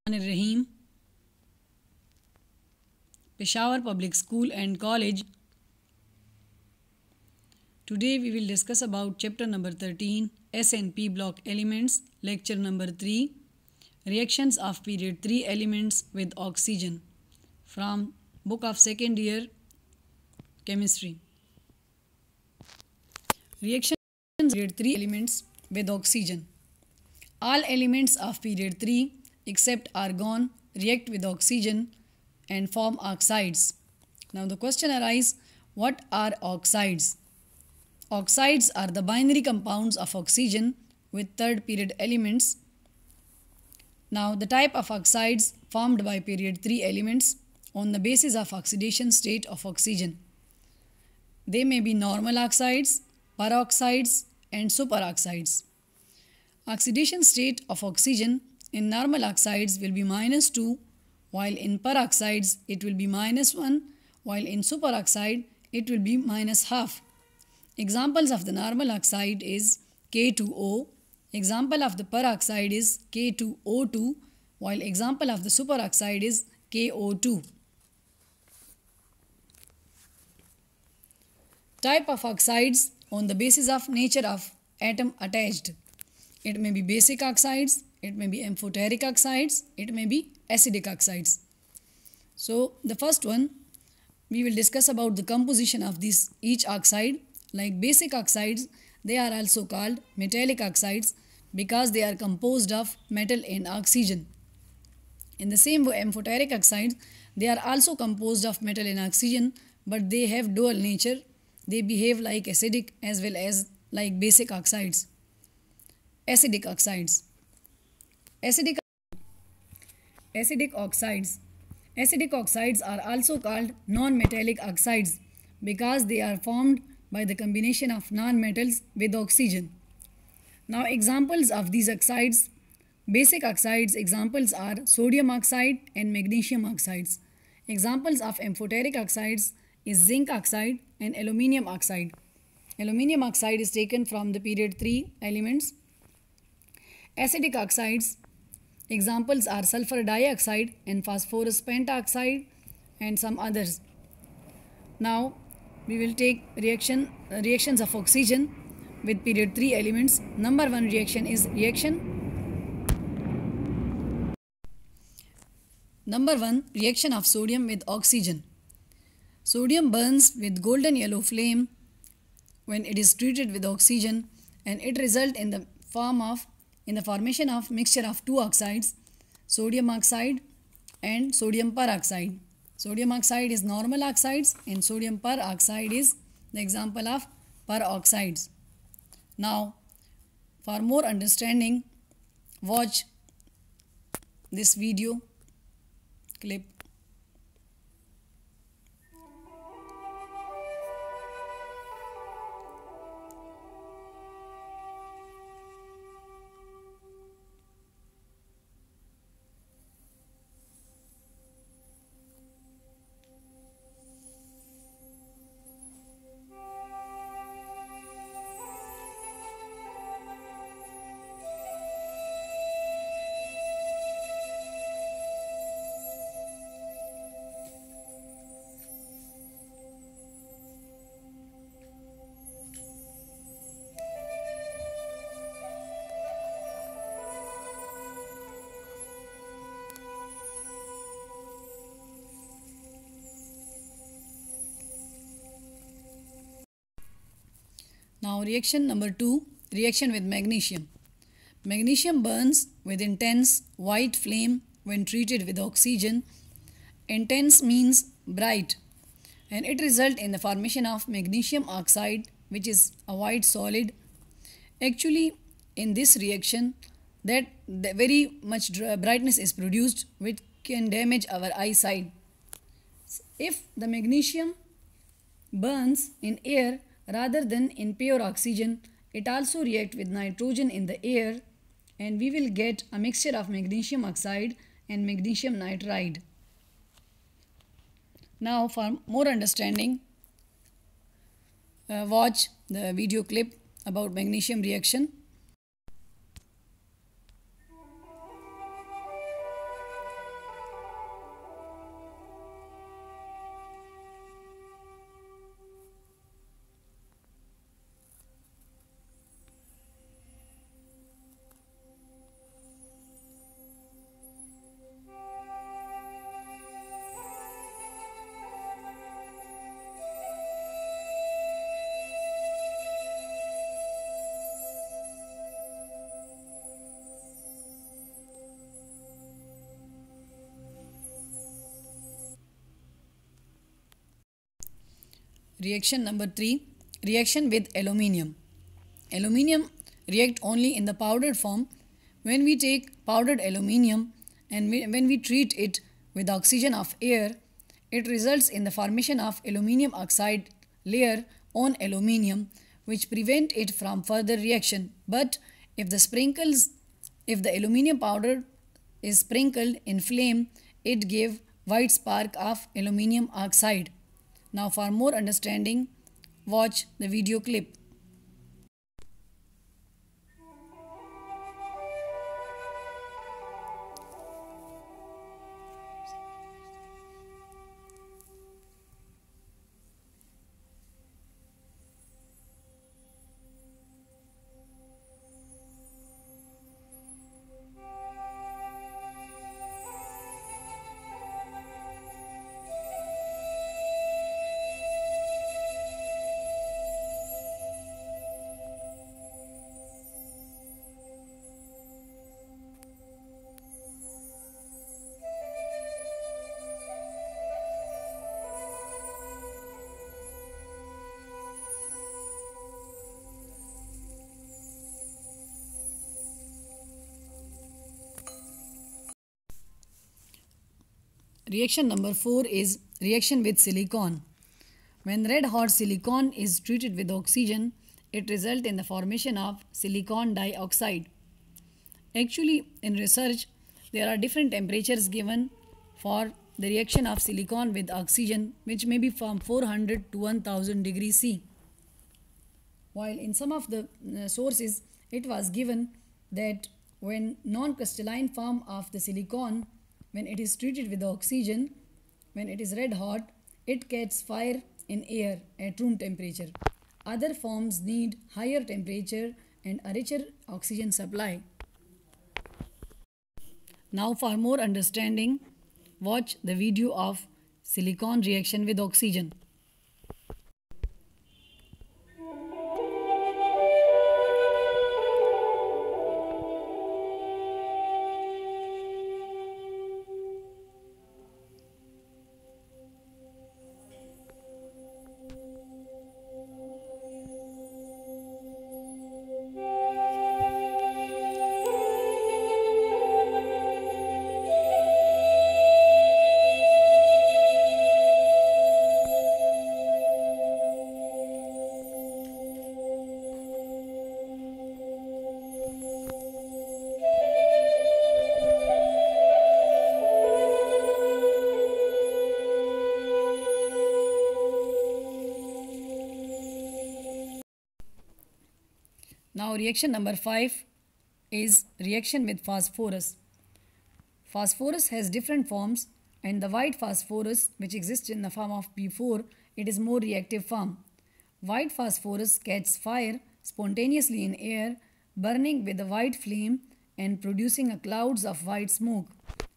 Rahim, Peshawar Public School and College. Today we will discuss about chapter number 13, S&P block elements, lecture number 3, reactions of period 3 elements with oxygen, from book of second year chemistry. Reactions of period 3 elements with oxygen. All elements of period 3 except argon react with oxygen and form oxides. Now the question arises, what are oxides? Oxides are the binary compounds of oxygen with third period elements. Now the type of oxides formed by period 3 elements on the basis of oxidation state of oxygen. They may be normal oxides, peroxides and superoxides. Oxidation state of oxygen in normal oxides will be -2, while in peroxides it will be -1, while in superoxide it will be -1/2. Examples of the normal oxide is K2O. Example of the peroxide is K2O2, while example of the superoxide is KO2. Type of oxides on the basis of nature of atom attached. It may be basic oxides, it may be amphoteric oxides, it may be acidic oxides. So the first one, we will discuss about the composition of each oxide. Like basic oxides, they are also called metallic oxides because they are composed of metal and oxygen. In the same way, amphoteric oxides, they are also composed of metal and oxygen, but they have dual nature. They behave like acidic as well as like basic oxides. Acidic oxides. Acidic oxides. Acidic oxides are also called non-metallic oxides because they are formed by the combination of non-metals with oxygen. Now examples of these oxides. Basic oxides examples are sodium oxide and magnesium oxides. Examples of amphoteric oxides is zinc oxide and aluminium oxide. Aluminium oxide is taken from the period 3 elements. Acidic oxides examples are sulfur dioxide and phosphorus pentoxide and some others. Now we will take reactions of oxygen with period 3 elements. Number 1 reaction is reaction of sodium with oxygen. Sodium burns with golden yellow flame when it is treated with oxygen, and it results in the formation of mixture of two oxides, sodium oxide and sodium peroxide. Sodium oxide is normal oxides and sodium peroxide is the example of peroxides. Now, for more understanding, watch this video clip. Now reaction number 2, reaction with magnesium. Magnesium burns with intense white flame when treated with oxygen. Intense means bright, and it results in the formation of magnesium oxide, which is a white solid. Actually, in this reaction, that very much brightness is produced, which can damage our eyesight. If the magnesium burns in air rather than in pure oxygen, it also reacts with nitrogen in the air, and we will get a mixture of magnesium oxide and magnesium nitride. Now for more understanding, watch the video clip about magnesium reaction. Reaction number 3, reaction with aluminium. Aluminium react only in the powdered form. When we take powdered aluminium and when we treat it with oxygen of air, it results in the formation of aluminium oxide layer on aluminium, which prevent it from further reaction. But if the aluminium powder is sprinkled in flame, it gives white spark of aluminium oxide. Now for more understanding, watch the video clip. Reaction number 4 is reaction with silicon. When red hot silicon is treated with oxygen, it results in the formation of silicon dioxide. Actually, in research, there are different temperatures given for the reaction of silicon with oxygen, which may be from 400 to 1000 degrees C. While in some of the sources, it was given that when non-crystalline form of the silicon, when it is treated with oxygen, when it is red hot, it catches fire in air at room temperature. Other forms need higher temperature and a richer oxygen supply. Now for more understanding, watch the video of silicon reaction with oxygen. Now reaction number 5 is reaction with phosphorus. Phosphorus has different forms, and the white phosphorus, which exists in the form of P4, it is more reactive form. White phosphorus catches fire spontaneously in air, burning with a white flame and producing a clouds of white smoke,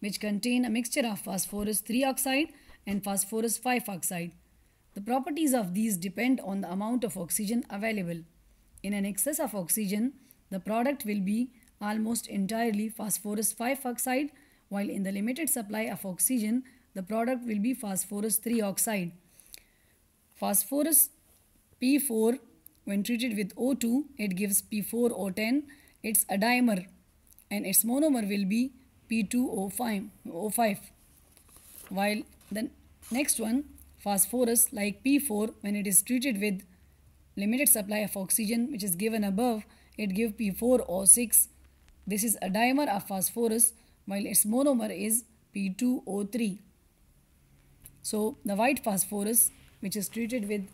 which contain a mixture of phosphorus 3 oxide and phosphorus 5 oxide. The properties of these depend on the amount of oxygen available. In an excess of oxygen, the product will be almost entirely phosphorus 5 oxide, while in the limited supply of oxygen, the product will be phosphorus 3 oxide. Phosphorus P4, when treated with O2, it gives P4O10. It's a dimer, and its monomer will be P2O5. While the next one, phosphorus like P4, when it is treated with limited supply of oxygen, which is given above, it gives P4O6. This is a dimer of phosphorus, while its monomer is P2O3. So the white phosphorus, which is treated with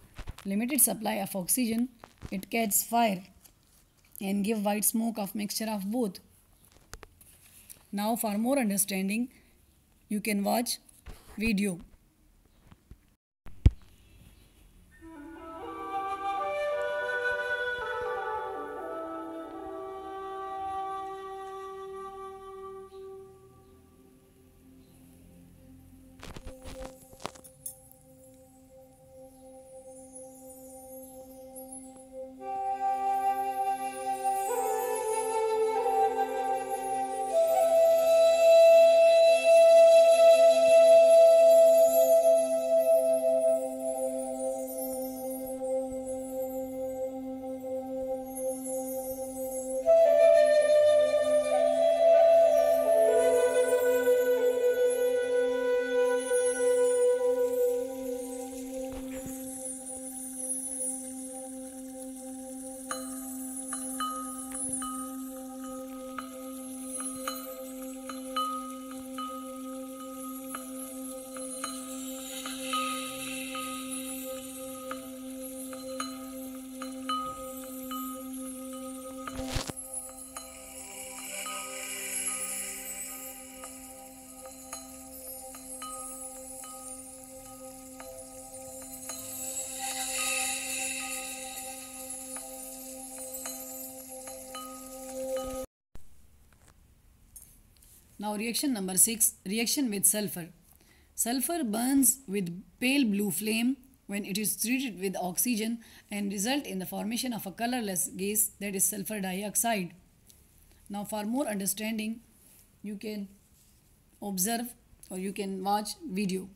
limited supply of oxygen, it catches fire and give white smoke of mixture of both. Now for more understanding, you can watch video. Now reaction number 6, reaction with sulfur. Sulfur burns with pale blue flame when it is treated with oxygen and result in the formation of a colorless gas, that is sulfur dioxide. Now for more understanding, you can observe or you can watch video.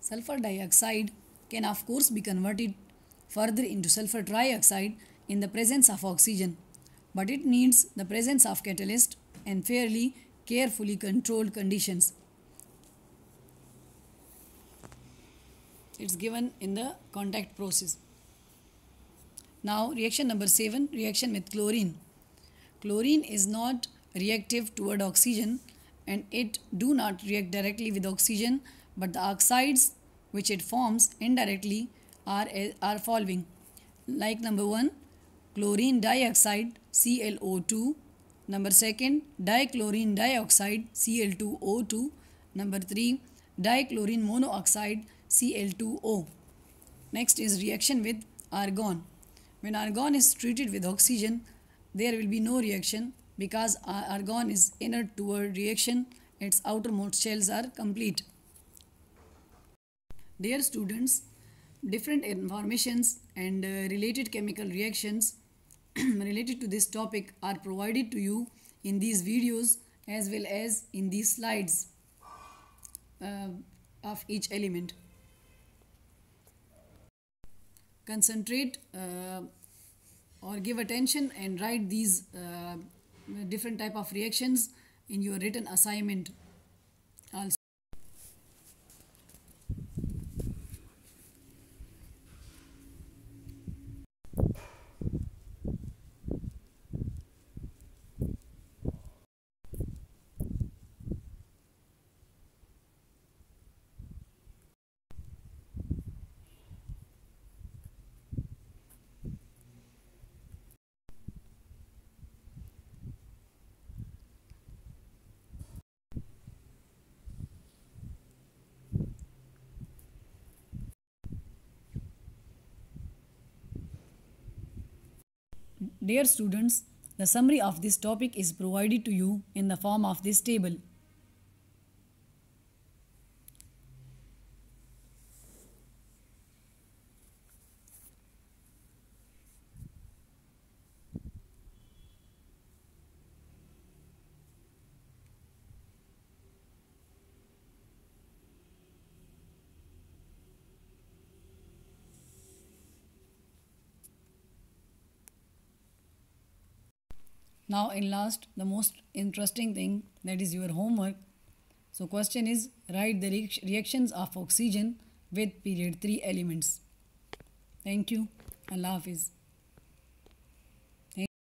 Sulfur dioxide can of course be converted further into sulfur trioxide in the presence of oxygen, but it needs the presence of catalyst and fairly carefully controlled conditions. It's given in the contact process. Now reaction number 7, reaction with chlorine. Chlorine is not reactive toward oxygen and it do not react directly with oxygen, but the oxides which it forms indirectly are following. Like number 1, chlorine dioxide ClO2. Number 2, dichlorine dioxide Cl2O2. Number 3, dichlorine monoxide Cl2O. Next is reaction with argon. When argon is treated with oxygen, there will be no reaction because argon is inert toward reaction. Its outermost shells are complete. Dear students, different informations and related chemical reactions related to this topic are provided to you in these videos as well as in these slides of each element. Concentrate or give attention and write these different type of reactions in your written assignment also. Dear students, the summary of this topic is provided to you in the form of this table. Now in last, the most interesting thing, that is your homework. So question is, write the reactions of oxygen with period 3 elements. Thank you. Allah Hafiz.